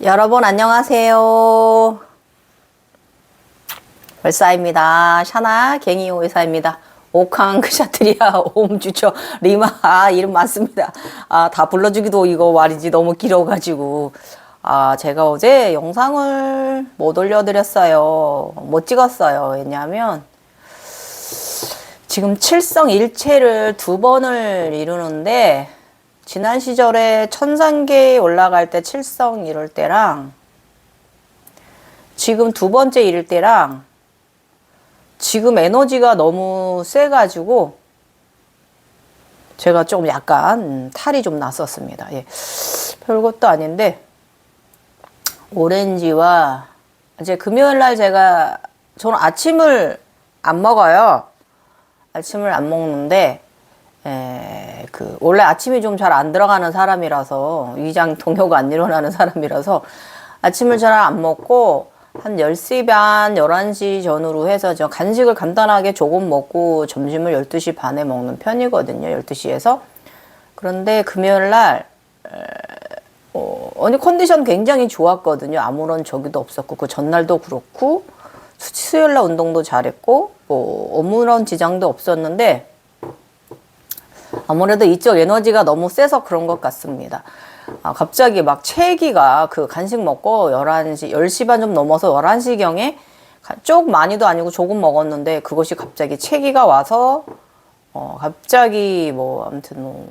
여러분 안녕하세요. 벌사입니다. 샤나 갱이오 의사입니다. 오캉 크샤트리아 옴주초 리마 이름 맞습니다. 다 불러주기도 이거 말이지 너무 길어가지고 제가 어제 영상을 못 올려드렸어요. 못 찍었어요. 왜냐하면 지금 칠성일체를 2번을 이루는데 지난 시절에 천상계에 올라갈 때 칠성 이룰 때랑 지금 2번째 이룰 때랑 지금 에너지가 너무 세가지고 제가 좀 약간 탈이 좀 났었습니다. 예. 별것도 아닌데 오렌지와 이제 금요일날 저는 아침을 안 먹어요. 아침을 안 먹는데 원래 아침이 좀 잘 안 들어가는 사람이라서 위장 동요가 안 일어나는 사람이라서 아침을 잘 안 먹고 한 10시 반, 11시 전후로 해서 저 간식을 간단하게 조금 먹고 점심을 12시 반에 먹는 편이거든요. 12시에서. 그런데 금요일 날 오늘 컨디션 굉장히 좋았거든요. 아무런 저기도 없었고 그 전날도 그렇고 수요일 날 운동도 잘했고 아무런 지장도 없었는데 아무래도 이쪽 에너지가 너무 세서 그런 것 같습니다. 갑자기 막 체기가 그 간식 먹고 10시 반 좀 넘어서 11시경에 쪽 많이도 아니고 조금 먹었는데 그것이 갑자기 체기가 와서 갑자기 아무튼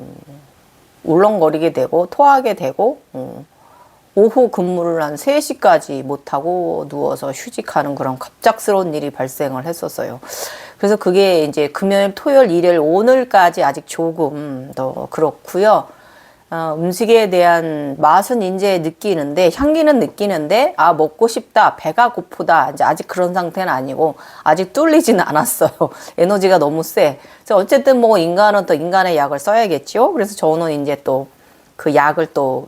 울렁거리게 되고 토하게 되고 오후 근무를 한 3시까지 못하고 누워서 휴직하는 그런 갑작스러운 일이 발생을 했었어요. 그래서 그게 이제 금요일, 토요일, 일요일, 오늘까지 아직 조금 더 그렇고요. 음식에 대한 맛은 이제 느끼는데, 향기는 느끼는데, 먹고 싶다, 배가 고프다, 이제 아직 그런 상태는 아니고, 아직 뚫리지는 않았어요. 에너지가 너무 세. 그래서 어쨌든 인간은 또 인간의 약을 써야겠죠? 그래서 저는 이제 또 그 약을 또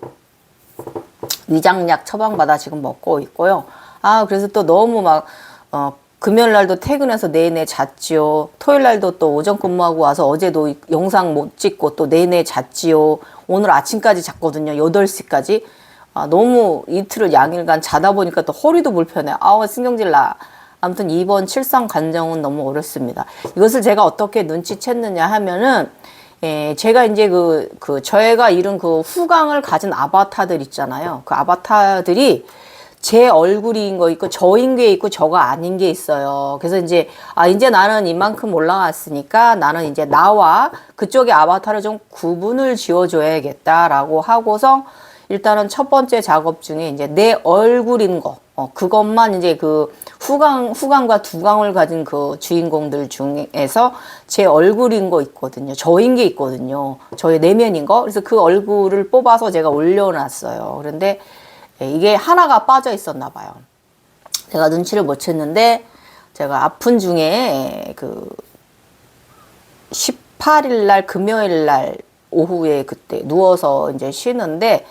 위장약 처방받아 지금 먹고 있고요. 그래서 또 너무 금요일 날도 퇴근해서 내내 잤지요. 토요일 날도 또 오전 근무하고 와서 어제도 영상 못 찍고 또 내내 잤지요. 오늘 아침까지 잤거든요. 8시까지. 너무 이틀을 양일간 자다 보니까 또 허리도 불편해. 신경질 나. 아무튼 이번 칠성 간정은 너무 어렵습니다. 이것을 제가 어떻게 눈치챘느냐 하면은 제가 이제 저희가 이룬 그 후광을 가진 아바타들 있잖아요. 그 아바타들이 제 얼굴인 거 있고 저인 게 있고 저가 아닌 게 있어요. 그래서 이제 이제 나는 이만큼 올라갔으니까 나는 이제 나와 그쪽의 아바타를 좀 구분을 지어줘야겠다라고 하고서 일단은 첫 번째 작업 중에 이제 내 얼굴인 거 그것만 이제 그 후광과 두광을 가진 그 주인공들 중에서 제 얼굴인 거 있거든요. 저인 게 있거든요. 저의 내면인 거. 그래서 그 얼굴을 뽑아서 제가 올려놨어요. 그런데 이게 하나가 빠져 있었나 봐요. 제가 눈치를 못 챘는데 제가 아픈 중에 그 18일 날 금요일 날 오후에 그때 누워서 이제 쉬는데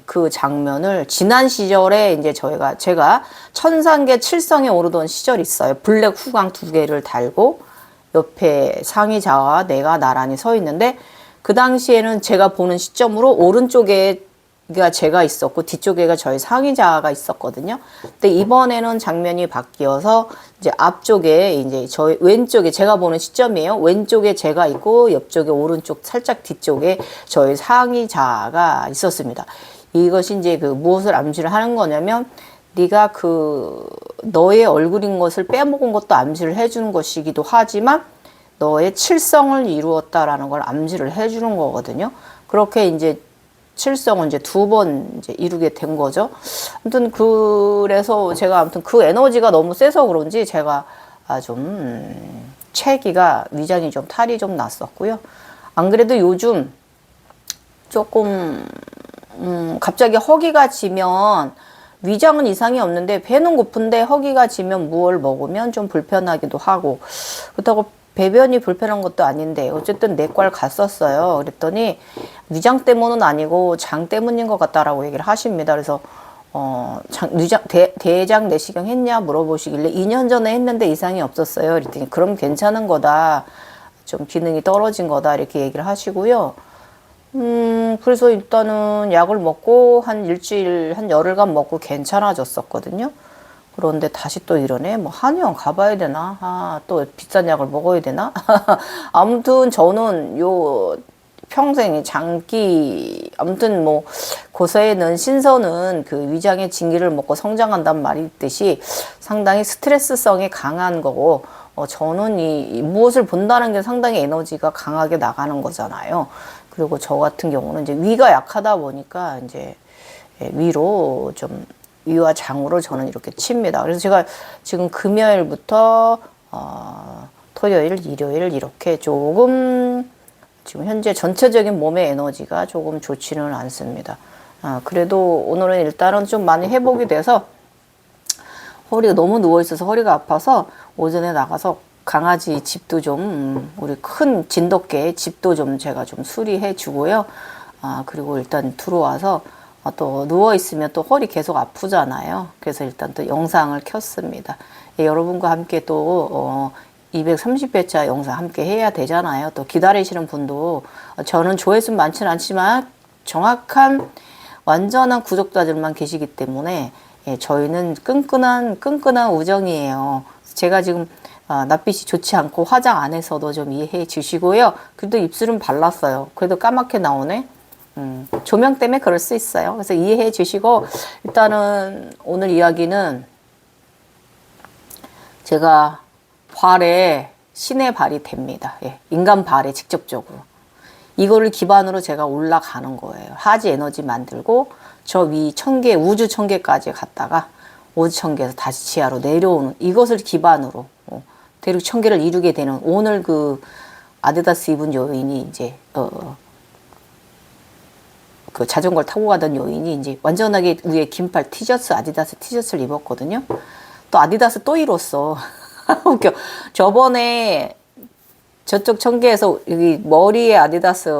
그 장면을 지난 시절에 이제 제가 천상계 칠성에 오르던 시절이 있어요. 블랙 후광 2개를 달고 옆에 상의자와 내가 나란히 서 있는데 그 당시에는 제가 보는 시점으로 오른쪽에 제가 있었고 뒤쪽에가 저희 상의자가 있었거든요. 근데 이번에는 장면이 바뀌어서 이제 앞쪽에 이제 저희 왼쪽에 제가 보는 시점이에요. 왼쪽에 제가 있고 옆쪽에 오른쪽 살짝 뒤쪽에 저희 상의자가 있었습니다. 이것이 이제 무엇을 암시를 하는 거냐면 네가 너의 얼굴인 것을 빼먹은 것도 암시를 해주는 것이기도 하지만 너의 칠성을 이루었다라는 걸 암시를 해주는 거거든요. 그렇게 이제 칠성은 이제 2번 이제 이루게 된 거죠. 아무튼 그래서 제가 아무튼 그 에너지가 너무 세서 그런지 제가 좀 체기가 위장이 좀 탈이 좀 났었고요. 안 그래도 요즘 조금 갑자기 허기가 지면 위장은 이상이 없는데 배는 고픈데 허기가 지면 무얼 먹으면 좀 불편하기도 하고 그렇다고 배변이 불편한 것도 아닌데 어쨌든 내과를 갔었어요. 그랬더니 위장 때문은 아니고 장 때문인 것 같다라고 얘기를 하십니다. 그래서 대장 내시경 했냐 물어보시길래 2년 전에 했는데 이상이 없었어요. 그랬더니 그럼 괜찮은 거다. 좀 기능이 떨어진 거다 이렇게 얘기를 하시고요. 그래서 일단은 약을 먹고 한 일주일, 한 열흘간 먹고 괜찮아졌었거든요. 그런데 다시 또 이러네. 뭐 한의원 가봐야 되나? 아, 또 비싼 약을 먹어야 되나? 아무튼 저는 요 평생 장기 아무튼 뭐 고서에는 신선은 그 위장의 진기를 먹고 성장한다는 말이 있듯이 상당히 스트레스성이 강한 거고 저는 이 무엇을 본다는 게 상당히 에너지가 강하게 나가는 거잖아요. 그리고 저 같은 경우는 이제 위가 약하다 보니까 이제 위로 좀 위와 장으로 저는 이렇게 칩니다. 그래서 제가 지금 금요일부터 토요일, 일요일 이렇게 조금 지금 현재 전체적인 몸의 에너지가 조금 좋지는 않습니다. 그래도 오늘은 일단은 좀 많이 회복이 돼서 허리가 너무 누워있어서 허리가 아파서 오전에 나가서 강아지 집도 좀 우리 큰 진돗개 집도 좀 제가 좀 수리해 주고요. 그리고 일단 들어와서 또 누워있으면 또 허리 계속 아프잖아요. 그래서 일단 또 영상을 켰습니다. 여러분과 함께 또 230회차 영상 함께 해야 되잖아요. 또 기다리시는 분도 저는 조회수 많지는 않지만 정확한 완전한 구독자들만 계시기 때문에 저희는 끈끈한 우정이에요. 제가 지금 낯빛이 좋지 않고 화장 안 해서도 좀 이해해 주시고요. 그래도 입술은 발랐어요. 그래도 까맣게 나오네. 조명 때문에 그럴 수 있어요. 그래서 이해해 주시고 일단은 오늘 이야기는 제가 발에 신의 발이 됩니다. 인간 발에 직접적으로. 이거를 기반으로 제가 올라가는 거예요. 하지 에너지 만들고 저 위 천계, 우주 천계까지 갔다가 우주 천계에서 다시 지하로 내려오는 이것을 기반으로 대륙 천계를 이루게 되는 오늘 그 아디다스 입은 여인이 이제 그 자전거를 타고 가던 여인이 이제 완전하게 위에 긴팔 티셔츠, 아디다스 티셔츠를 입었거든요. 또 아디다스 또 입었어. 웃겨. 저번에 저쪽 청계에서 여기 머리에 아디다스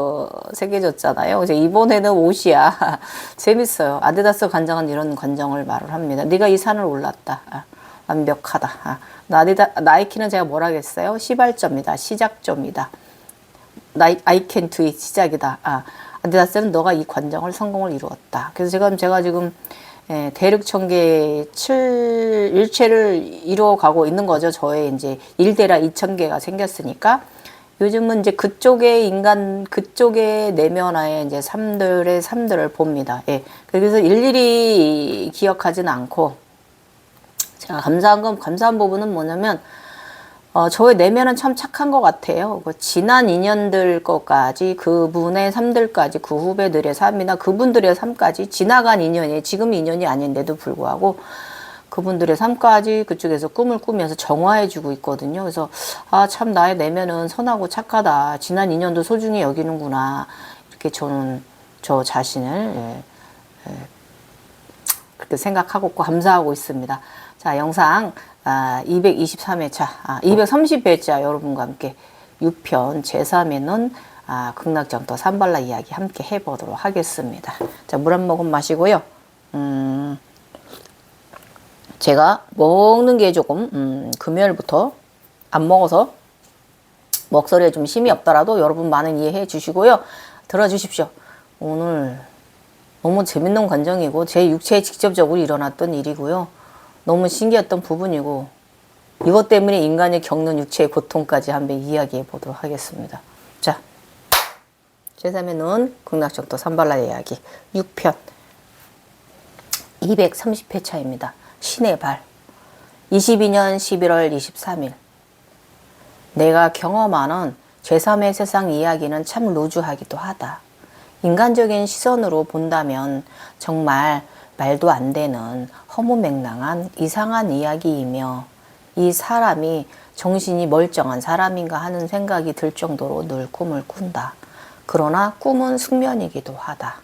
새겨졌잖아요. 그래서 이번에는 옷이야. 재밌어요. 아디다스 관장은 이런 관정을 말을 합니다. 네가 이 산을 올랐다. 완벽하다. 나이키는 제가 뭐라 하겠어요? 시발점이다. 시작점이다. I can do it. 시작이다. 아디다스는 너가 이 관정을 성공을 이루었다. 그래서 제가 지금 대륙 천계 7일체를 이루어가고 있는 거죠. 저의 이제 1대라 2천계가 생겼으니까. 요즘은 이제 그쪽의 인간, 그쪽의 내면화의 이제 삶들을 봅니다. 그래서 일일이 기억하지는 않고, 제가 감사한 부분은 뭐냐면, 저의 내면은 참 착한 것 같아요. 지난 인연들 것까지, 그분의 삶들까지, 그 후배들의 삶이나 그분들의 삶까지 지나간 인연이 지금 인연이 아닌데도 불구하고 그분들의 삶까지 그쪽에서 꿈을 꾸면서 정화해주고 있거든요. 그래서 참 나의 내면은 선하고 착하다. 지난 인연도 소중히 여기는구나. 이렇게 저는 저 자신을 그렇게 생각하고 감사하고 있습니다. 자, 영상 223회차, 230회차 여러분과 함께 6편 제3회는 극락정토 삼발라 이야기 함께 해보도록 하겠습니다. 자, 물 한 모금 마시고요. 제가 먹는 게 조금 금요일부터 안 먹어서 목소리에 좀 힘이 없더라도 여러분 많은 이해해 주시고요. 들어주십시오. 오늘 너무 재밌는 관정이고 제 육체에 직접적으로 일어났던 일이고요. 너무 신기했던 부분이고 이것 때문에 인간이 겪는 육체의 고통까지 한번 이야기해 보도록 하겠습니다. 자, 제3의 눈 극락정토 삼발라 이야기 6편 230회차입니다. 신의 발 22년 11월 23일 내가 경험하는 제3의 세상 이야기는 참 루즈하기도 하다. 인간적인 시선으로 본다면 정말 말도 안 되는 허무맹랑한 이상한 이야기이며 이 사람이 정신이 멀쩡한 사람인가 하는 생각이 들 정도로 늘 꿈을 꾼다. 그러나 꿈은 숙면이기도 하다.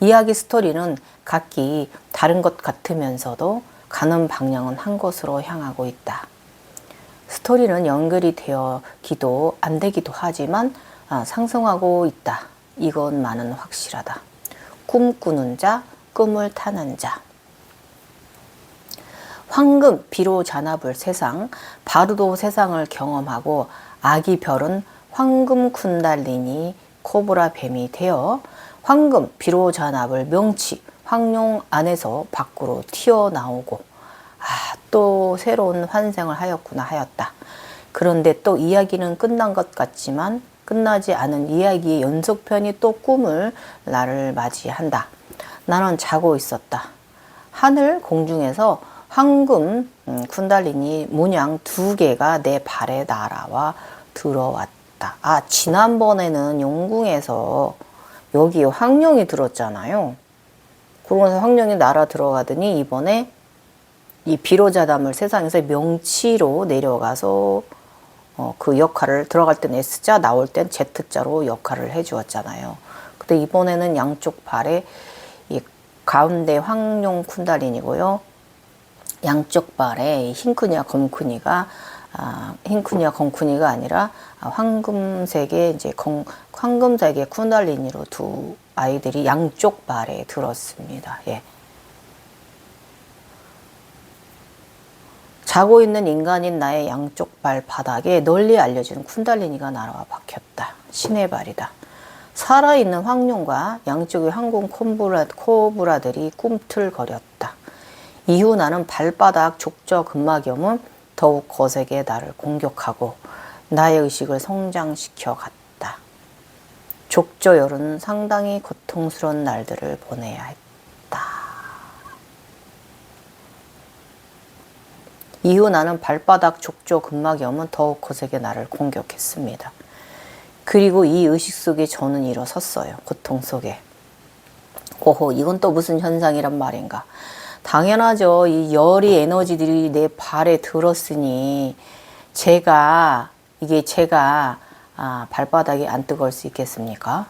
이야기 스토리는 각기 다른 것 같으면서도 가는 방향은 한 곳으로 향하고 있다. 스토리는 연결이 되기도 안 되기도 하지만 상승하고 있다. 이것만은 확실하다. 꿈꾸는 자, 꿈을 타는 자. 황금 비로 잔압을 세상, 바르도 세상을 경험하고 아기 별은 황금 쿤달리니 코브라 뱀이 되어 황금 비로자납을 명치 황룡 안에서 밖으로 튀어나오고 또 새로운 환생을 하였구나 하였다. 그런데 또 이야기는 끝난 것 같지만 끝나지 않은 이야기의 연속편이 또 꿈을 나를 맞이한다. 나는 자고 있었다. 하늘 공중에서 황금 쿤달리니 문양 2개가 내 발에 날아와 들어왔다. 지난번에는 용궁에서 여기 황룡이 들었잖아요. 그러면서 황룡이 날아 들어가더니 이번에 이 비로자담을 세상에서 명치로 내려가서 그 역할을 들어갈 땐 S자 나올 땐 Z자로 역할을 해주었잖아요. 근데 이번에는 양쪽 발에 이 가운데 황룡 쿤달린이고요. 양쪽 발에 흰크니와 검크니가 흰크니와 검크니가 아니라 황금색의 황금색의 쿤달린이로 두 아이들이 양쪽 발에 들었습니다. 예. 자고 있는 인간인 나의 양쪽 발 바닥에 널리 알려진 쿤달리니가 날아와 박혔다. 신의 발이다. 살아있는 황룡과 양쪽의 황금 코브라들이 꿈틀거렸다. 이후 나는 발바닥 족저 근막염은 더욱 거세게 나를 공격하고 나의 의식을 성장시켜 갔다. 족저열은 상당히 고통스러운 날들을 보내야 했다. 이후 나는 발바닥 족저 근막염은 더욱 거세게 나를 공격했습니다. 그리고 이 의식 속에 저는 일어섰어요. 고통 속에. 오호, 이건 또 무슨 현상이란 말인가. 당연하죠. 이 열이 에너지들이 내 발에 들었으니 제가 발바닥이 안 뜨거울 수 있겠습니까?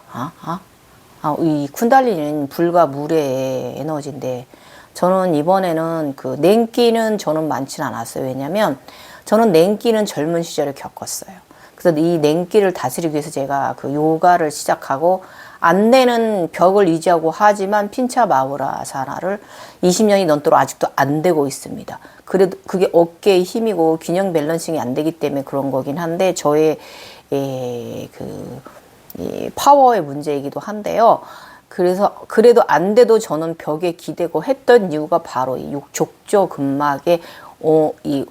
이 쿤달리는 불과 물의 에너지인데 저는 이번에는 그 냉기는 저는 많지는 않았어요. 왜냐면 저는 냉기는 젊은 시절에 겪었어요. 그래서 이 냉기를 다스리기 위해서 제가 그 요가를 시작하고 안 되는 벽을 유지하고 하지만 핀차 마우라사나를 20년이 넘도록 아직도 안 되고 있습니다. 그래도 그게 어깨의 힘이고 균형 밸런싱이 안 되기 때문에 그런 거긴 한데 저의 파워의 문제이기도 한데요. 그래서 그래도 안 돼도 저는 벽에 기대고 했던 이유가 바로 이 족저 근막의 이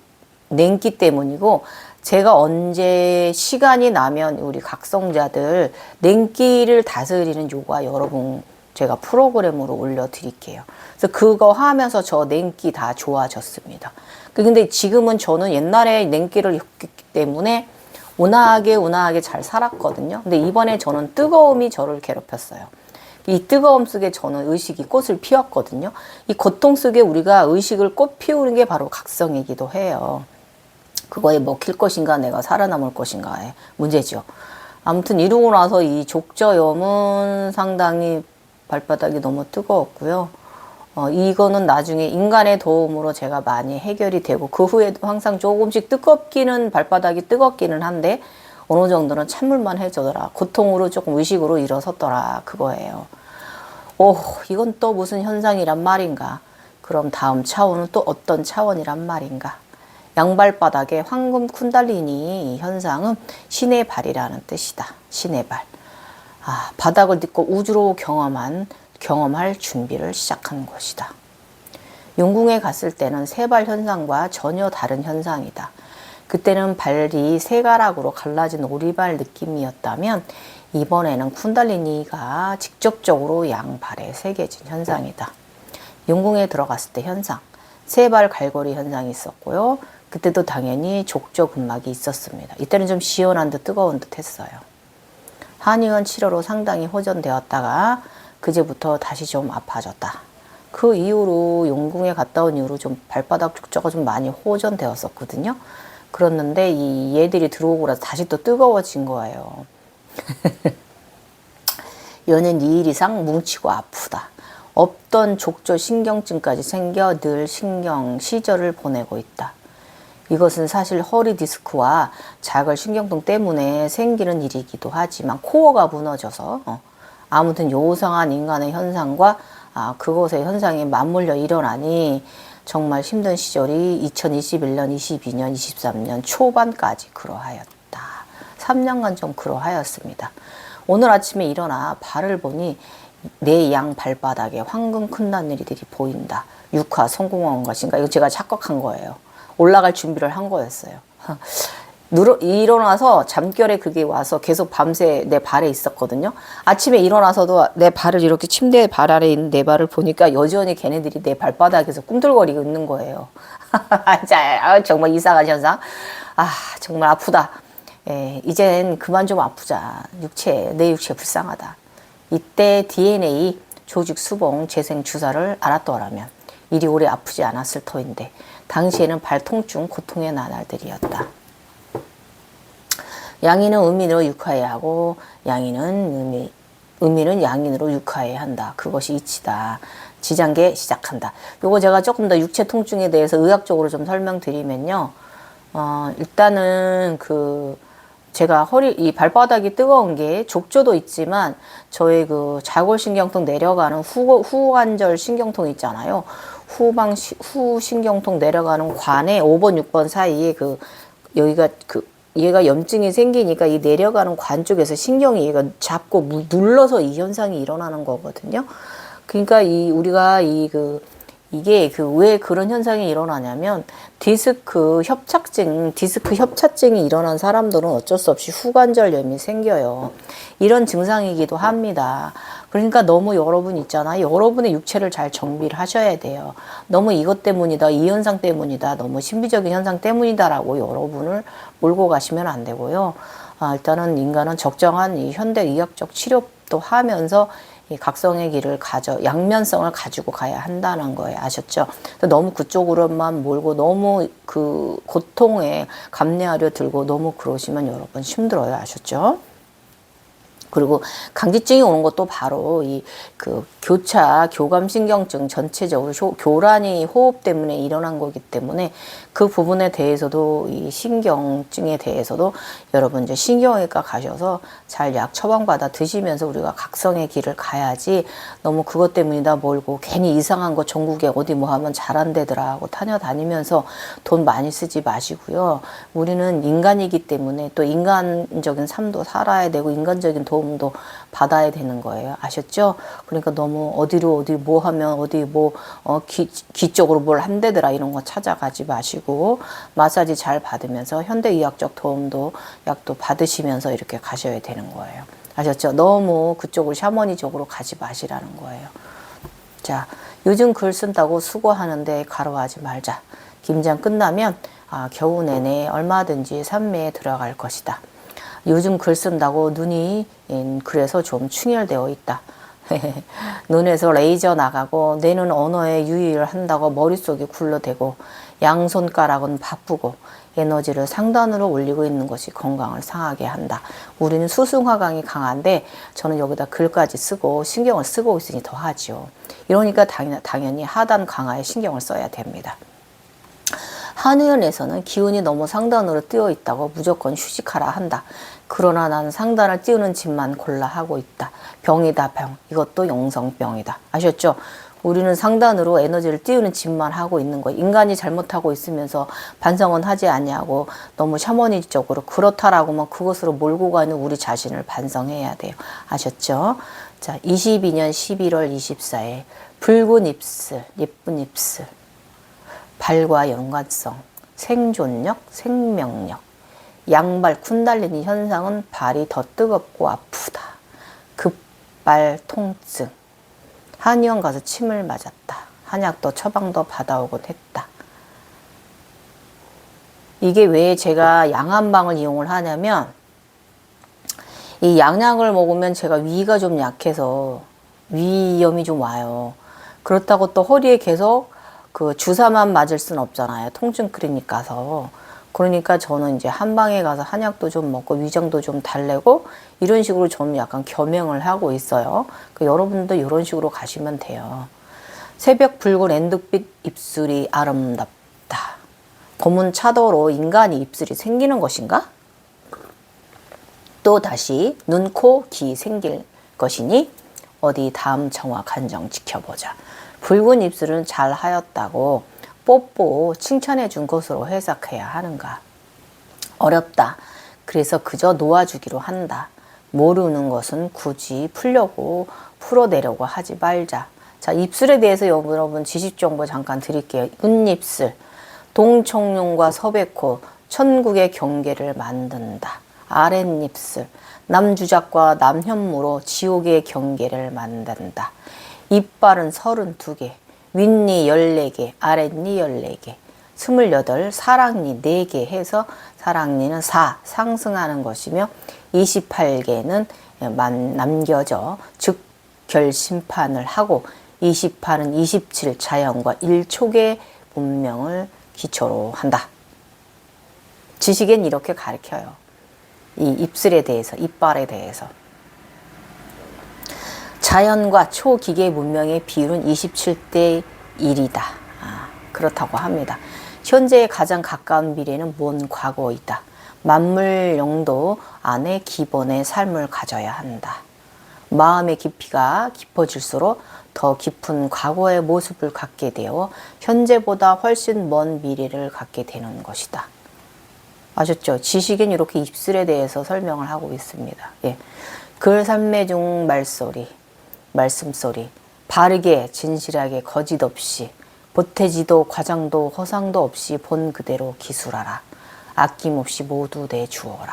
냉기 때문이고 제가 언제 시간이 나면 우리 각성자들 냉기를 다스리는 요가 여러분 제가 프로그램으로 올려드릴게요. 그래서 그거 하면서 저 냉기 다 좋아졌습니다. 근데 지금은 저는 옛날에 냉기를 겪기 때문에 온화하게 잘 살았거든요. 근데 이번에 저는 뜨거움이 저를 괴롭혔어요. 이 뜨거움 속에 저는 의식이 꽃을 피웠거든요. 이 고통 속에 우리가 의식을 꽃 피우는 게 바로 각성이기도 해요. 그거에 먹힐 것인가 내가 살아남을 것인가의 문제죠. 아무튼 이러고 나서 이 족저염은 상당히 발바닥이 너무 뜨거웠고요. 이거는 나중에 인간의 도움으로 제가 많이 해결이 되고 그 후에도 항상 조금씩 발바닥이 뜨겁기는 한데 어느 정도는 찬물만 해주더라. 고통으로 조금 의식으로 일어섰더라. 그거예요. 이건 또 무슨 현상이란 말인가. 그럼 다음 차원은 또 어떤 차원이란 말인가. 양발바닥에 황금 쿤달리니 현상은 신의 발이라는 뜻이다. 신의 발. 바닥을 딛고 우주로 경험할 준비를 시작한 것이다. 용궁에 갔을 때는 세발 현상과 전혀 다른 현상이다. 그때는 발이 세 가락으로 갈라진 오리발 느낌이었다면 이번에는 쿤달리니가 직접적으로 양발에 새겨진 현상이다. 용궁에 들어갔을 때 현상, 세발 갈고리 현상이 있었고요. 그때도 당연히 족저 근막이 있었습니다. 이때는 좀 시원한 듯 뜨거운 듯 했어요. 한의원 치료로 상당히 호전되었다가 그제부터 다시 좀 아파졌다. 그 이후로 용궁에 갔다 온 이후로 좀 발바닥 족저가 좀 많이 호전되었었거든요. 그랬는데 이 얘들이 들어오고 나서 다시 또 뜨거워진 거예요. 연은 2일 이상 뭉치고 아프다. 없던 족저 신경증까지 생겨 늘 신경 시절을 보내고 있다. 이것은 사실 허리 디스크와 자글 신경통 때문에 생기는 일이기도 하지만 코어가 무너져서 아무튼 요상한 인간의 현상과 그것의 현상이 맞물려 일어나니 정말 힘든 시절이 2021년, 22년, 23년 초반까지 그러하였다. 3년간 좀 그러하였습니다. 오늘 아침에 일어나 발을 보니 내 양 발바닥에 황금 큰나늘이들이 보인다. 육화 성공한 것인가? 이거 제가 착각한 거예요. 올라갈 준비를 한 거였어요. 일어나서 잠결에 그게 와서 계속 밤새 내 발에 있었거든요. 아침에 일어나서도 내 발을 이렇게 침대 발 아래에 있는 내 발을 보니까 여전히 걔네들이 내 발바닥에서 꿈틀거리고 있는 거예요. 정말 이상한 현상. 정말 아프다. 이젠 그만 좀 아프자. 내 육체 불쌍하다. 이때 DNA, 조직 수봉, 재생 주사를 알았더라면 이리 오래 아프지 않았을 터인데 당시에는 발통증, 고통의 나날들이었다. 양인은 음인으로 육화해야 하고 양인은 음인은 양인으로 육화해야 한다. 그것이 이치다. 지장계 시작한다. 요거 제가 조금 더 육체 통증에 대해서 의학적으로 좀 설명드리면요. 일단은 제가 이 발바닥이 뜨거운 게 족저도 있지만 저의 자골신경통 내려가는 후관절 신경통 있잖아요. 후신경통 내려가는 관에 5번, 6번 사이에 여기가 얘가 염증이 생기니까 이 내려가는 관 쪽에서 신경이 얘가 잡고 눌러서 이 현상이 일어나는 거거든요. 그러니까 우리가 이게 왜 그런 현상이 일어나냐면 디스크 협착증이 일어난 사람들은 어쩔 수 없이 후관절염이 생겨요. 이런 증상이기도 합니다. 그러니까 너무 여러분 있잖아요. 여러분의 육체를 잘 정비를 하셔야 돼요. 너무 이것 때문이다, 이 현상 때문이다, 너무 신비적인 현상 때문이다라고 여러분을 몰고 가시면 안 되고요. 일단은 인간은 적정한 이 현대의학적 치료도 하면서 이 각성의 길을 양면성을 가지고 가야 한다는 거예요. 아셨죠? 너무 그쪽으로만 몰고 너무 고통에 감내하려 들고 너무 그러시면 여러분 힘들어요. 아셨죠? 그리고 강제증이 오는 것도 바로 교감신경증 전체적으로 교란이 호흡 때문에 일어난 거기 때문에 그 부분에 대해서도 이 신경증에 대해서도 여러분 이제 신경외과 가셔서 잘 약 처방받아 드시면서 우리가 각성의 길을 가야지 너무 그것 때문이다 몰고 괜히 이상한 거 전국에 어디 뭐 하면 잘 안 되더라 하고 타녀다니면서 돈 많이 쓰지 마시고요. 우리는 인간이기 때문에 또 인간적인 삶도 살아야 되고 인간적인 도움도 받아야 되는 거예요. 아셨죠? 그러니까 너무 어디 뭐 하면 귀 쪽으로 뭘 한대더라 이런 거 찾아가지 마시고 마사지 잘 받으면서 현대의학적 도움도 약도 받으시면서 이렇게 가셔야 되는 거예요. 아셨죠? 너무 그쪽으로 샤머니적으로 가지 마시라는 거예요. 자, 요즘 글 쓴다고 수고하는데 가로하지 말자. 김장 끝나면 겨우 내내 얼마든지 산매에 들어갈 것이다. 요즘 글 쓴다고 눈이 그래서 좀 충혈되어 있다. 눈에서 레이저 나가고 뇌는 언어에 유의를 한다고 머릿속이 굴러대고 양손가락은 바쁘고 에너지를 상단으로 올리고 있는 것이 건강을 상하게 한다. 우리는 수승화강이 강한데 저는 여기다 글까지 쓰고 신경을 쓰고 있으니 더 하죠. 이러니까 당연히 하단 강화에 신경을 써야 됩니다. 한의원에서는 기운이 너무 상단으로 뜨어 있다고 무조건 휴식하라 한다. 그러나 나는 상단을 띄우는 짓만 골라 하고 있다. 병이다 병. 이것도 영성병이다. 아셨죠? 우리는 상단으로 에너지를 띄우는 짓만 하고 있는 거예요. 인간이 잘못하고 있으면서 반성은 하지 않냐고 너무 샤머니적으로 그렇다라고만 그것으로 몰고 가는 우리 자신을 반성해야 돼요. 아셨죠? 자, 22년 11월 24일 붉은 입술, 예쁜 입술, 발과 연관성, 생존력, 생명력, 양발 쿤달리니 현상은 발이 더 뜨겁고 아프다. 급발 통증. 한의원 가서 침을 맞았다. 한약도 처방도 받아오곤 했다. 이게 왜 제가 양한방을 이용을 하냐면 이 양약을 먹으면 제가 위가 좀 약해서 위염이 좀 와요. 그렇다고 또 허리에 계속 주사만 맞을 순 없잖아요. 통증 클리닉 가서. 그러니까 저는 이제 한방에 가서 한약도 좀 먹고 위장도 좀 달래고 이런 식으로 저는 약간 겸행을 하고 있어요. 여러분도 이런 식으로 가시면 돼요. 새벽 붉은 앤득빛 입술이 아름답다. 검은 차도로 인간이 입술이 생기는 것인가? 또 다시 눈, 코, 귀 생길 것이니 어디 다음 정화 간정 지켜보자. 붉은 입술은 잘 하였다고 뽀뽀 칭찬해 준 것으로 해석해야 하는가? 어렵다. 그래서 그저 놓아주기로 한다. 모르는 것은 굳이 풀어내려고 하지 말자. 자, 입술에 대해서 여러분 지식 정보 잠깐 드릴게요. 은입술, 동청룡과 서백호, 천국의 경계를 만든다. 아랫입술, 남주작과 남현무로 지옥의 경계를 만든다. 이빨은 32개, 윗니 14개, 아랫니 14개, 28, 사랑니 4개 해서 사랑니는 4, 상승하는 것이며 28개는 남겨져 즉결심판을 하고 28은 27, 자연과 일촉의 문명을 기초로 한다. 지식엔 이렇게 가르쳐요. 이 입술에 대해서, 이빨에 대해서. 자연과 초기계 문명의 비율은 27대 1이다. 그렇다고 합니다. 현재에 가장 가까운 미래는 먼 과거이다. 만물 영도 안에 기본의 삶을 가져야 한다. 마음의 깊이가 깊어질수록 더 깊은 과거의 모습을 갖게 되어 현재보다 훨씬 먼 미래를 갖게 되는 것이다. 아셨죠? 지식인 이렇게 입술에 대해서 설명을 하고 있습니다. 예. 글3매 중 말씀소리, 바르게 진실하게 거짓 없이 보태지도 과장도 허상도 없이 본 그대로 기술하라. 아낌없이 모두 내주어라.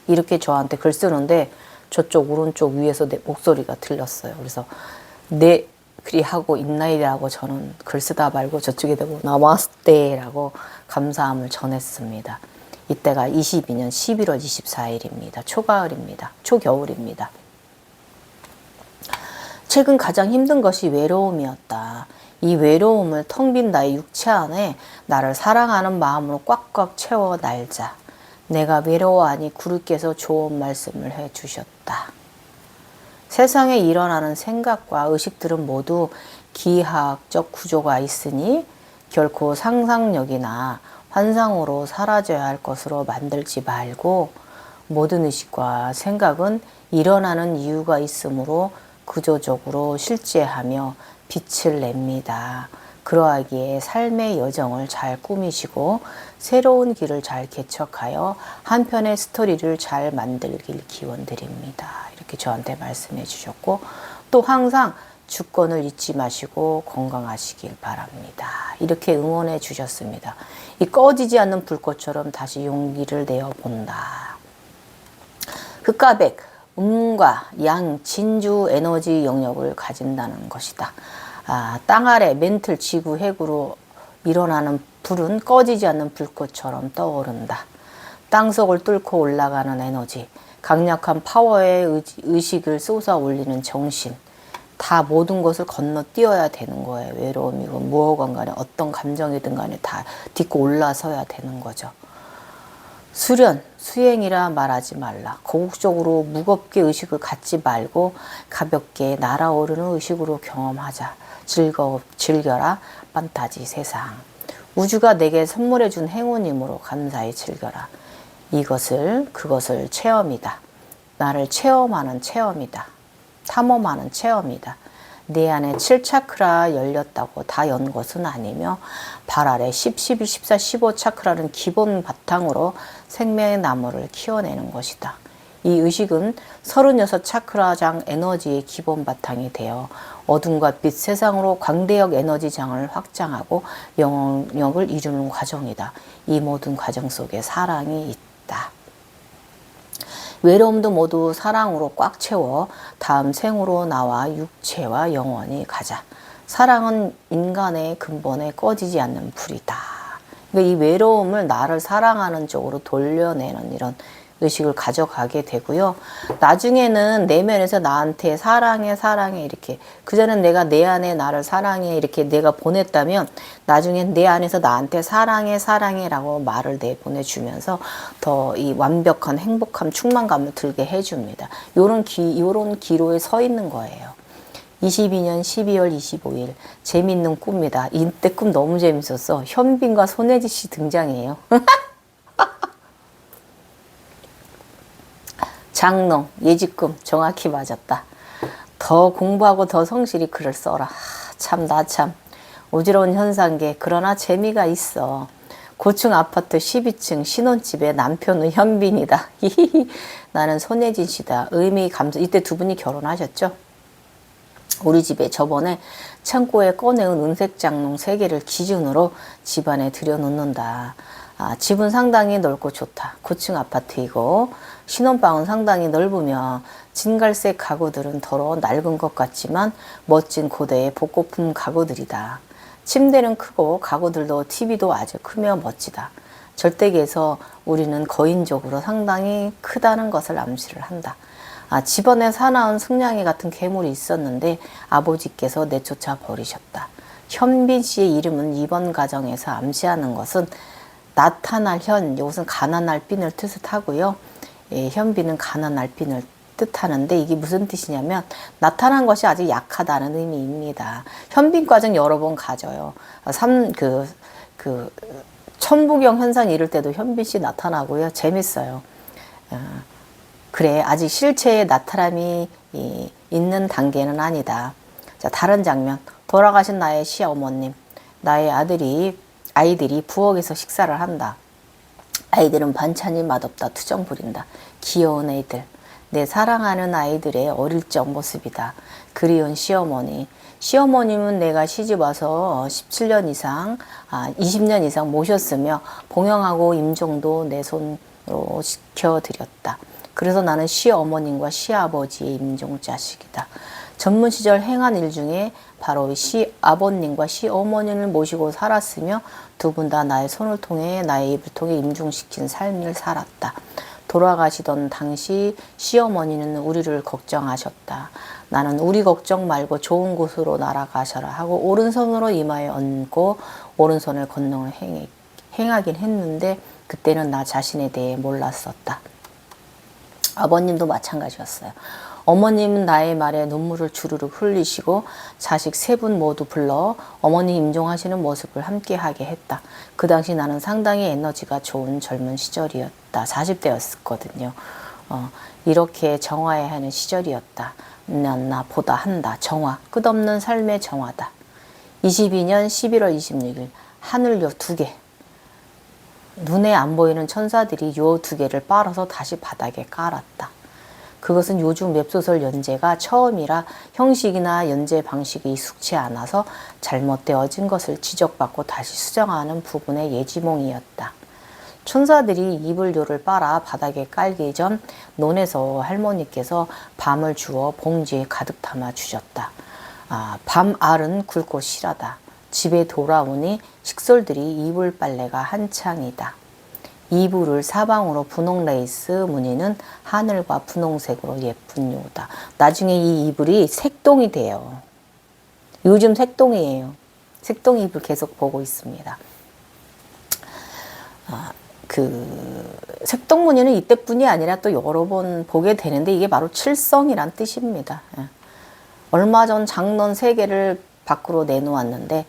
이렇게 저한테 글 쓰는데 저쪽 오른쪽 위에서 내 목소리가 들렸어요. 그래서 네 그리하고 있나이라고 저는 글 쓰다 말고 저쪽에 대고 나마스테라고 감사함을 전했습니다. 이때가 22년 11월 24일입니다. 초가을입니다. 초겨울입니다. 최근 가장 힘든 것이 외로움이었다. 이 외로움을 텅 빈 나의 육체 안에 나를 사랑하는 마음으로 꽉꽉 채워 날자. 내가 외로워하니 구루께서 좋은 말씀을 해주셨다. 세상에 일어나는 생각과 의식들은 모두 기하학적 구조가 있으니 결코 상상력이나 환상으로 사라져야 할 것으로 만들지 말고 모든 의식과 생각은 일어나는 이유가 있으므로 구조적으로 실제하며 빛을 냅니다. 그러하기에 삶의 여정을 잘 꾸미시고 새로운 길을 잘 개척하여 한 편의 스토리를 잘 만들길 기원드립니다. 이렇게 저한테 말씀해 주셨고 또 항상 주권을 잊지 마시고 건강하시길 바랍니다. 이렇게 응원해 주셨습니다. 이 꺼지지 않는 불꽃처럼 다시 용기를 내어 본다. 흑가백, 음과 양, 진주 에너지 영역을 가진다는 것이다. 땅 아래 멘틀 지구 핵으로 일어나는 불은 꺼지지 않는 불꽃처럼 떠오른다. 땅속을 뚫고 올라가는 에너지, 강력한 파워의 의식을 쏟아 올리는 정신, 다 모든 것을 건너뛰어야 되는 거예요. 외로움이고 무엇건 간에 어떤 감정이든 간에 다 딛고 올라서야 되는 거죠. 수련, 수행이라 말하지 말라. 거국적으로 무겁게 의식을 갖지 말고 가볍게 날아오르는 의식으로 경험하자. 즐겨라. 판타지 세상. 우주가 내게 선물해 준 행운이므로 감사히 즐겨라. 그것을 체험이다. 나를 체험하는 체험이다. 탐험하는 체험이다. 내 안에 7차크라 열렸다고 다 연 것은 아니며 발 아래 10, 11, 14, 15 차크라는 기본 바탕으로 생명의 나무를 키워내는 것이다. 이 의식은 36 차크라장 에너지의 기본 바탕이 되어 어둠과 빛 세상으로 광대역 에너지장을 확장하고 영역을 이루는 과정이다. 이 모든 과정 속에 사랑이 있다. 외로움도 모두 사랑으로 꽉 채워 다음 생으로 나와 육체와 영원히 가자. 사랑은 인간의 근본에 꺼지지 않는 불이다. 그러니까 이 외로움을 나를 사랑하는 쪽으로 돌려내는 이런 의식을 가져가게 되고요. 나중에는 내면에서 나한테 사랑해 이렇게 그전엔 내가 내 안에 나를 사랑해 이렇게 내가 보냈다면 나중엔 내 안에서 나한테 사랑해 라고 말을 내보내주면서 더 이 완벽한 행복함 충만감을 들게 해줍니다. 요런 기로에 서 있는 거예요. 22년 12월 25일 재밌는 꿈이다. 이때 꿈 너무 재밌었어. 현빈과 손혜지 씨 등장이에요. 장롱, 예지꿈 정확히 맞았다. 더 공부하고 더 성실히 글을 써라. 참 어지러운 현상계. 그러나 재미가 있어. 고층 아파트 12층 신혼집에 남편은 현빈이다. 히히히. 나는 손예진 씨다. 의미 감사. 이때 두 분이 결혼하셨죠? 우리 집에 저번에 창고에 꺼내온 은색 장롱 3개를 기준으로 집안에 들여놓는다. 집은 상당히 넓고 좋다. 고층 아파트이고 신혼방은 상당히 넓으며 진갈색 가구들은 더러 낡은 것 같지만 멋진 고대의 복고품 가구들이다. 침대는 크고 가구들도 TV도 아주 크며 멋지다. 절대기에서 우리는 거인적으로 상당히 크다는 것을 암시를 한다. 집안에 사나운 승냥이 같은 괴물이 있었는데 아버지께서 내쫓아 버리셨다. 현빈 씨의 이름은 이번 가정에서 암시하는 것은 나타날 현, 이것은 가난할 빈을 뜻하고요. 예, 현빈은 가난할 빈을 뜻하는데 이게 무슨 뜻이냐면 나타난 것이 아직 약하다는 의미입니다. 현빈 과정 여러 번 가져요. 천부경 현상 이럴 때도 현빈 씨 나타나고요. 재밌어요. 그래, 아직 실체의 나타남이 있는 단계는 아니다. 자, 다른 장면. 돌아가신 나의 시어머님. 나의 아이들이 부엌에서 식사를 한다. 아이들은 반찬이 맛없다 투정 부린다. 귀여운 애들. 내 사랑하는 아이들의 어릴 적 모습이다. 그리운 시어머니. 시어머님은 내가 시집 와서 17년 이상, 20년 이상 모셨으며 봉영하고 임종도 내 손으로 시켜드렸다. 그래서 나는 시어머님과 시아버지의 임종 자식이다. 전문 시절 행한 일 중에 바로 시아버님과 시어머니를 모시고 살았으며 두 분 다 나의 손을 통해 나의 입을 통해 임종시킨 삶을 살았다. 돌아가시던 당시 시어머니는 우리를 걱정하셨다. 나는 우리 걱정 말고 좋은 곳으로 날아가셔라 하고 오른손으로 이마에 얹고 오른손을 건너를 행하긴 했는데 그때는 나 자신에 대해 몰랐었다. 아버님도 마찬가지였어요. 어머님은 나의 말에 눈물을 주르륵 흘리시고 자식 3분 모두 불러 어머니 임종하시는 모습을 함께하게 했다. 그 당시 나는 상당히 에너지가 좋은 젊은 시절이었다. 40대였거든요. 이렇게 정화해야 하는 시절이었다. 나보다 한다. 정화. 끝없는 삶의 정화다. 22년 11월 26일 하늘 요 2개. 눈에 안 보이는 천사들이 요 2개를 빨아서 다시 바닥에 깔았다. 그것은 요즘 웹소설 연재가 처음이라 형식이나 연재 방식이 익숙치 않아서 잘못되어진 것을 지적받고 다시 수정하는 부분의 예지몽이었다. 천사들이 이불요를 빨아 바닥에 깔기 전 논에서 할머니께서 밤을 주어 봉지에 가득 담아 주셨다. 밤알은 굵고 실하다. 집에 돌아오니 식솔들이 이불 빨래가 한창이다. 이불을 사방으로 분홍 레이스 무늬는 하늘과 분홍색으로 예쁜 요다. 나중에 이 이불이 색동이 돼요. 요즘 색동이에요. 색동 이불 계속 보고 있습니다. 색동 무늬는 이때뿐이 아니라 또 여러 번 보게 되는데 이게 바로 칠성이란 뜻입니다. 얼마 전 장론 3개를 밖으로 내놓았는데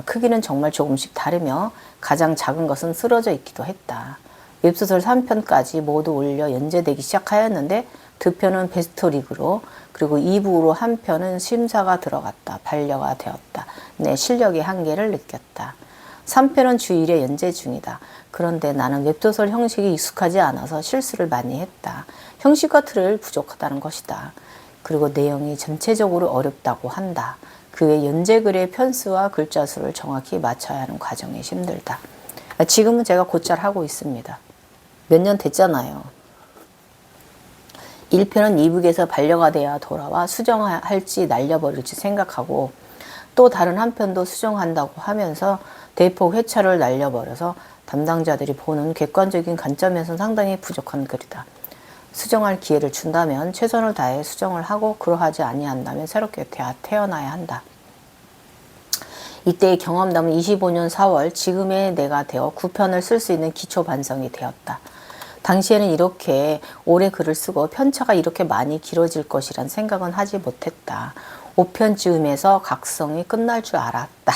크기는 정말 조금씩 다르며 가장 작은 것은 쓰러져 있기도 했다. 웹소설 3편까지 모두 올려 연재되기 시작하였는데 2편은 베스트릭으로 그리고 2부로 1편은 심사가 들어갔다. 반려가 되었다. 내 실력의 한계를 느꼈다. 3편은 주 1회 연재 중이다. 그런데 나는 웹소설 형식이 익숙하지 않아서 실수를 많이 했다. 형식과 틀을 부족하다는 것이다. 그리고 내용이 전체적으로 어렵다고 한다. 그 외 연재글의 편수와 글자 수를 정확히 맞춰야 하는 과정이 힘들다. 지금은 제가 곧잘 하고 있습니다. 몇 년 됐잖아요. 1편은 이북에서 반려가 돼야 돌아와 수정할지 날려버릴지 생각하고 또 다른 한 편도 수정한다고 하면서 대폭 회차를 날려버려서 담당자들이 보는 객관적인 관점에서는 상당히 부족한 글이다. 수정할 기회를 준다면 최선을 다해 수정을 하고 그러하지 아니한다면 새롭게 태어나야 한다. 이때의 경험담은 25년 4월 지금의 내가 되어 9편을 쓸 수 있는 기초 반성이 되었다. 당시에는 이렇게 오래 글을 쓰고 편차가 이렇게 많이 길어질 것이란 생각은 하지 못했다. 5편쯤에서 각성이 끝날 줄 알았다.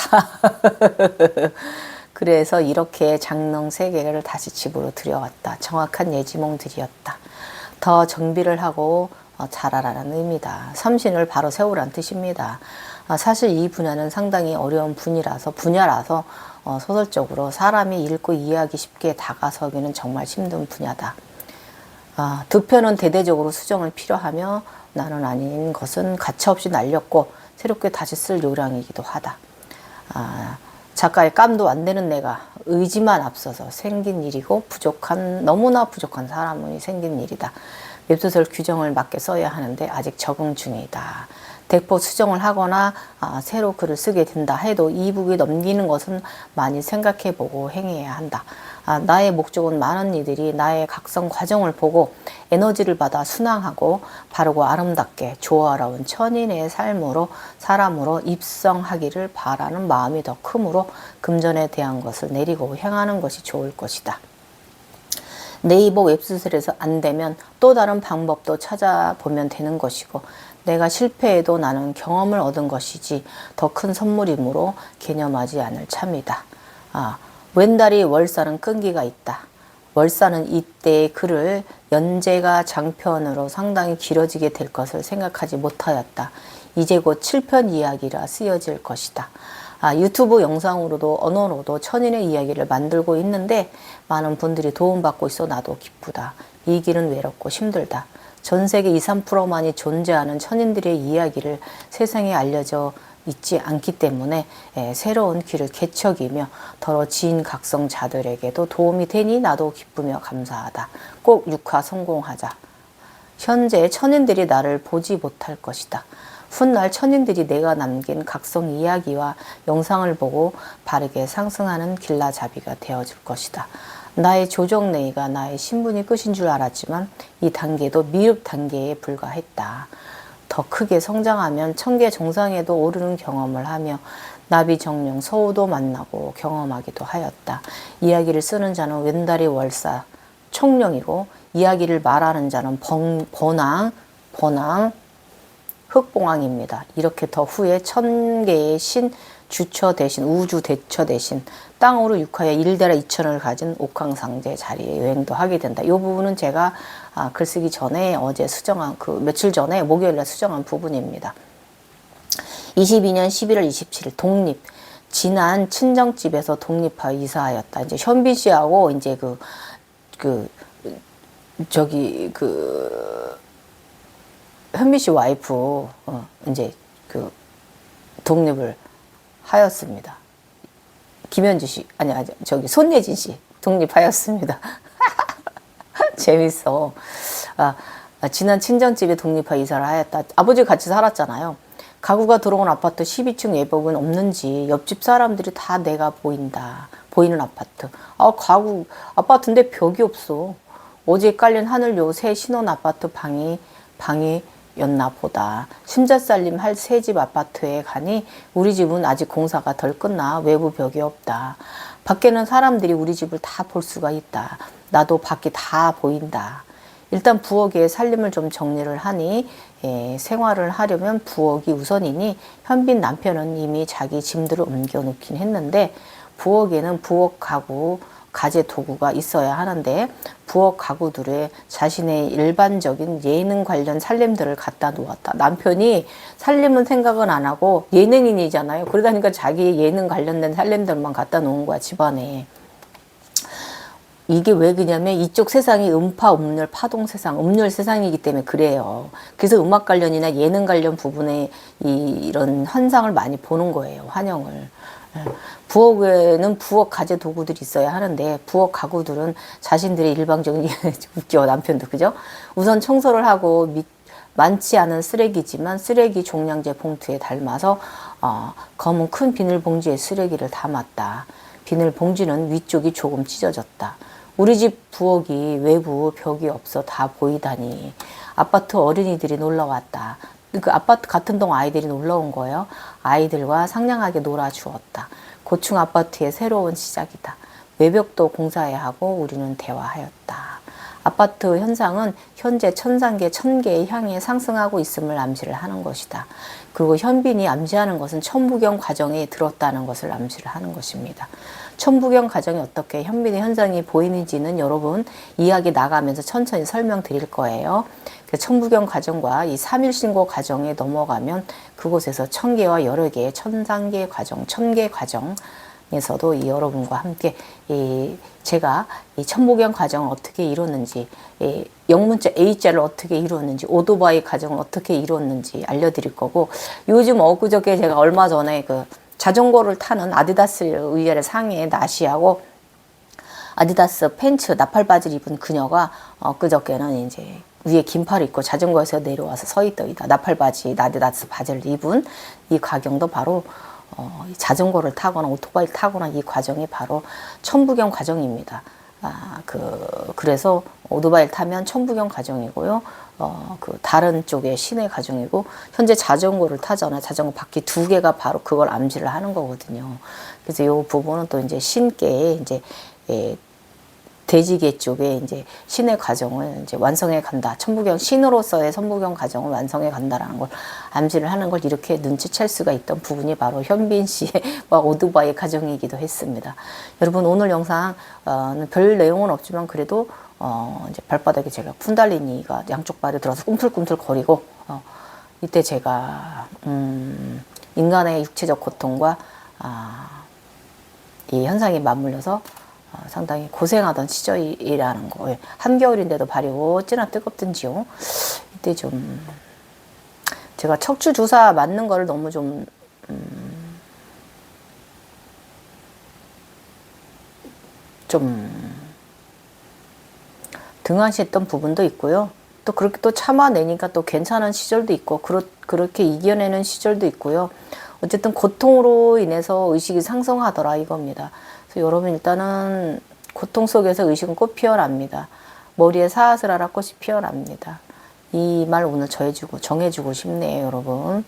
그래서 이렇게 장롱 3개를 다시 집으로 들여왔다. 정확한 예지몽들이었다. 더 정비를 하고 자라라는 의미다. 삼신을 바로 세우란 뜻입니다. 사실 이 분야는 상당히 어려운 분야라서 소설적으로 사람이 읽고 이해하기 쉽게 다가서기는 정말 힘든 분야다. 두 편은 대대적으로 수정을 필요하며 나는 아닌 것은 가차없이 날렸고 새롭게 다시 쓸 요량이기도 하다. 작가의 깜도 안 되는 내가 의지만 앞서서 생긴 일이고 너무나 부족한 사람이 생긴 일이다. 웹소설 규정을 맞게 써야 하는데 아직 적응 중이다. 대폭 수정을 하거나 새로 글을 쓰게 된다 해도 이북이 넘기는 것은 많이 생각해보고 행해야 한다. 나의 목적은 많은 이들이 나의 각성 과정을 보고 에너지를 받아 순항하고 바르고 아름답게 조화로운 천인의 사람으로 입성하기를 바라는 마음이 더 크므로 금전에 대한 것을 내리고 행하는 것이 좋을 것이다. 네이버 웹소설에서 안 되면 또 다른 방법도 찾아보면 되는 것이고 내가 실패해도 나는 경험을 얻은 것이지 더 큰 선물이므로 개념하지 않을 참이다. 웬달이 월사는 끈기가 있다. 월사는 이때의 글을 연재가 장편으로 상당히 길어지게 될 것을 생각하지 못하였다. 이제 곧 7편 이야기라 쓰여질 것이다. 유튜브 영상으로도 언어로도 천인의 이야기를 만들고 있는데 많은 분들이 도움받고 있어 나도 기쁘다. 이 길은 외롭고 힘들다. 전 세계 2, 3%만이 존재하는 천인들의 이야기를 세상에 알려져 있지 않기 때문에 새로운 길을 개척이며 더러 지인 각성자들에게도 도움이 되니 나도 기쁘며 감사하다. 꼭 6화 성공하자. 현재 천인들이 나를 보지 못할 것이다. 훗날 천인들이 내가 남긴 각성 이야기와 영상을 보고 바르게 상승하는 길라잡이가 되어줄 것이다. 나의 조정내의가 나의 신분이 끝인 줄 알았지만 이 단계도 미흡 단계에 불과했다. 더 크게 성장하면 천계 정상에도 오르는 경험을 하며 나비정령 서우도 만나고 경험하기도 하였다. 이야기를 쓰는 자는 웬다리 월사 총령이고 이야기를 말하는 자는 번왕 흑봉왕입니다. 이렇게 더 후에 천계의 신 주처 대신 우주 대처 대신 땅으로 육하에 1대라 2천을 가진 옥황상제 자리에 여행도 하게 된다. 이 부분은 제가 글쓰기 전에 어제 수정한 며칠 전에 목요일날 수정한 부분입니다. 22년 11월 27일 독립. 지난 친정집에서 독립하여 이사하였다. 이제 현빈 씨하고 이제 현빈 씨 와이프 이제 독립을 하였습니다. 김현주 씨 손예진 씨 독립하였습니다. 재밌어. 지난 친정집에 독립하여 이사를 하였다. 아버지 같이 살았잖아요. 가구가 들어온 아파트 12층 예복은 없는지 옆집 사람들이 다 내가 보이는 아파트. 아파트인데 벽이 없어. 어제 깔린 하늘요 새 신혼 아파트 방이었나 보다. 심자살림 할 새 집 아파트에 가니 우리 집은 아직 공사가 덜 끝나 외부 벽이 없다. 밖에는 사람들이 우리 집을 다 볼 수가 있다. 나도 밖이 다 보인다. 일단 부엌에 살림을 좀 정리를 하니 생활을 하려면 부엌이 우선이니 현빈 남편은 이미 자기 짐들을 옮겨 놓긴 했는데 부엌에는 부엌 가구 가재 도구가 있어야 하는데 부엌 가구들에 자신의 일반적인 예능 관련 살림들을 갖다 놓았다. 남편이 살림은 생각은 안 하고 예능인이잖아요. 그러다니까 자기 예능 관련된 살림들만 갖다 놓은 거야, 집안에. 이게 왜 그러냐면 이쪽 세상이 음파, 음률, 파동 세상, 음률 세상이기 때문에 그래요. 그래서 음악 관련이나 예능 관련 부분에 이런 현상을 많이 보는 거예요, 환영을. 부엌에는 부엌 가재 도구들이 있어야 하는데 부엌 가구들은 자신들의 일방적인 웃겨 남편도 그죠? 우선 청소를 하고 많지 않은 쓰레기지만 쓰레기 종량제 봉투에 담아서 검은 큰 비닐봉지에 쓰레기를 담았다. 비닐봉지는 위쪽이 조금 찢어졌다. 우리 집 부엌이 외부 벽이 없어 다 보이다니. 아파트 어린이들이 놀러왔다. 그 아파트 같은 동 아이들이 놀러온 거예요. 아이들과 상냥하게 놀아주었다. 고층 아파트의 새로운 시작이다. 외벽도 공사해야 하고 우리는 대화하였다. 아파트 현상은 현재 천개의 향해 상승하고 있음을 암시를 하는 것이다. 그리고 현빈이 암시하는 것은 천부경 과정에 들었다는 것을 암시를 하는 것입니다. 천부경 과정이 어떻게 현빈의 현상이 보이는지는 여러분 이야기 나가면서 천천히 설명드릴 거예요. 천부경 과정과 이 3일 신고 과정에 넘어가면 그곳에서 1000개와 여러 개의 천상계 과정, 1000개 과정에서도 이 여러분과 함께 제가 이 천부경 과정을 어떻게 이뤘는지, 영문자 A자를 어떻게 이뤘는지, 오토바이 과정을 어떻게 이뤘는지 알려드릴 거고, 요즘 엊그저께 제가 얼마 전에 그 자전거를 타는 아디다스 의열의 상의에 나시하고 아디다스 팬츠 나팔 바지를 입은 그녀가 엊그저께는 이제 위에 긴팔을 입고 자전거에서 내려와서 서 있더이다. 나팔 바지, 아디다스 바지를 입은 이 과정도 바로 자전거를 타거나 오토바이를 타거나 이 과정이 바로 천부경 과정입니다. 그래서 오토바이를 타면 천부경 과정이고요. 그 다른 쪽의 신의 과정이고, 현재 자전거를 타잖아요. 자전거 바퀴 2개가 바로 그걸 암시를 하는 거거든요. 그래서 이 부분은 또 이제 신께의 이제 대지계 쪽에 이제 신의 과정을 이제 완성해 간다. 천부경 신으로서의 천부경 과정을 완성해 간다라는 걸 암시를 하는 걸 이렇게 눈치챌 수가 있던 부분이 바로 현빈 씨와 오토바이 과정이기도 했습니다. 여러분, 오늘 영상 별 내용은 없지만 그래도 이제 발바닥에 제가 쿤달리니가 양쪽 발에 들어서 꿈틀꿈틀 거리고, 이때 제가 인간의 육체적 고통과 이 현상이 맞물려서 상당히 고생하던 시절이라는 거. 한겨울인데도 발이 어찌나 뜨겁든지요. 이때 좀 제가 척추 주사 맞는 거를 너무 좀 등한시했던 부분도 있고요. 또 그렇게 또 참아내니까 또 괜찮은 시절도 있고, 그렇게 이겨내는 시절도 있고요. 어쨌든 고통으로 인해서 의식이 상승하더라 이겁니다. 그래서 여러분, 일단은 고통 속에서 의식은 꽃 피어납니다. 머리에 사앗을 알아 꽃이 피어납니다. 이 말 오늘 정해주고 싶네요, 여러분.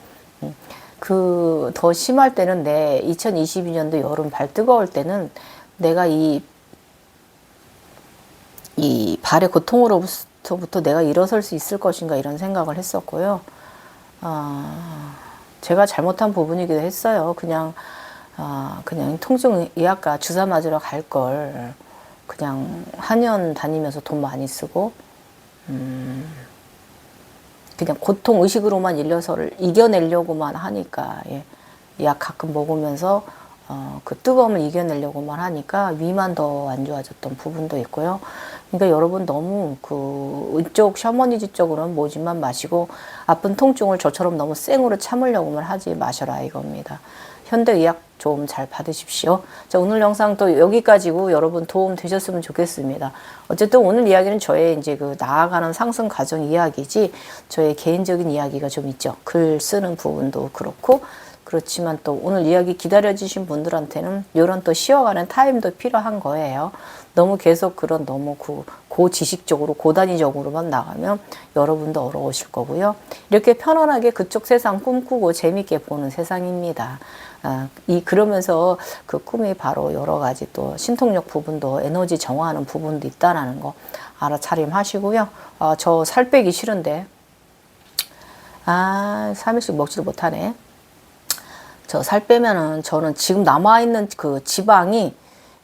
더 심할 때는 2022년도 여름 발 뜨거울 때는 내가 이 발의 고통으로부터 내가 일어설 수 있을 것인가 이런 생각을 했었고요. 제가 잘못한 부분이기도 했어요. 그냥 통증의학과 주사 맞으러 갈 걸 그냥 한의원 다니면서 돈 많이 쓰고 그냥 고통 의식으로만 이겨내려고만 하니까, 약 가끔 먹으면서 그 뜨거움을 이겨내려고만 하니까 위만 더 안 좋아졌던 부분도 있고요. 그러니까 여러분, 너무 이쪽 셔머니즈 쪽으로는 모진만 마시고 아픈 통증을 저처럼 너무 생으로 참으려고만 하지 마셔라 이겁니다. 현대의학 좀 잘 받으십시오. 자, 오늘 영상 또 여기까지고 여러분 도움 되셨으면 좋겠습니다. 어쨌든 오늘 이야기는 저의 이제 나아가는 상승 과정 이야기지, 저의 개인적인 이야기가 좀 있죠. 글 쓰는 부분도 그렇지만 또 오늘 이야기 기다려주신 분들한테는 이런 또 쉬어가는 타임도 필요한 거예요. 너무 계속 너무 고지식적으로 고단위적으로만 나가면 여러분도 어려우실 거고요. 이렇게 편안하게 그쪽 세상 꿈꾸고 재밌게 보는 세상입니다. 그러면서 그 꿈이 바로 여러 가지 또 신통력 부분도 에너지 정화하는 부분도 있다는 거 알아차림하시고요. 저 살 빼기 싫은데 3일씩 먹지를 못하네. 저 살 빼면은 저는 지금 남아있는 그 지방이,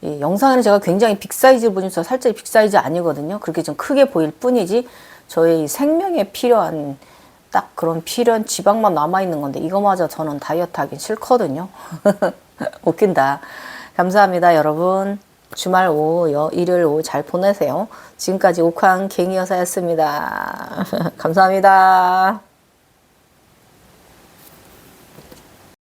영상에는 제가 굉장히 빅사이즈 보이면서 살짝 빅사이즈 아니거든요. 그렇게 좀 크게 보일 뿐이지 저의 생명에 필요한 딱 그런 필요한 지방만 남아있는 건데 이거마저 저는 다이어트 하긴 싫거든요. 웃긴다. 감사합니다, 여러분. 주말 오후, 일요일 오후 잘 보내세요. 지금까지 옥황 갱이 여사였습니다. 감사합니다.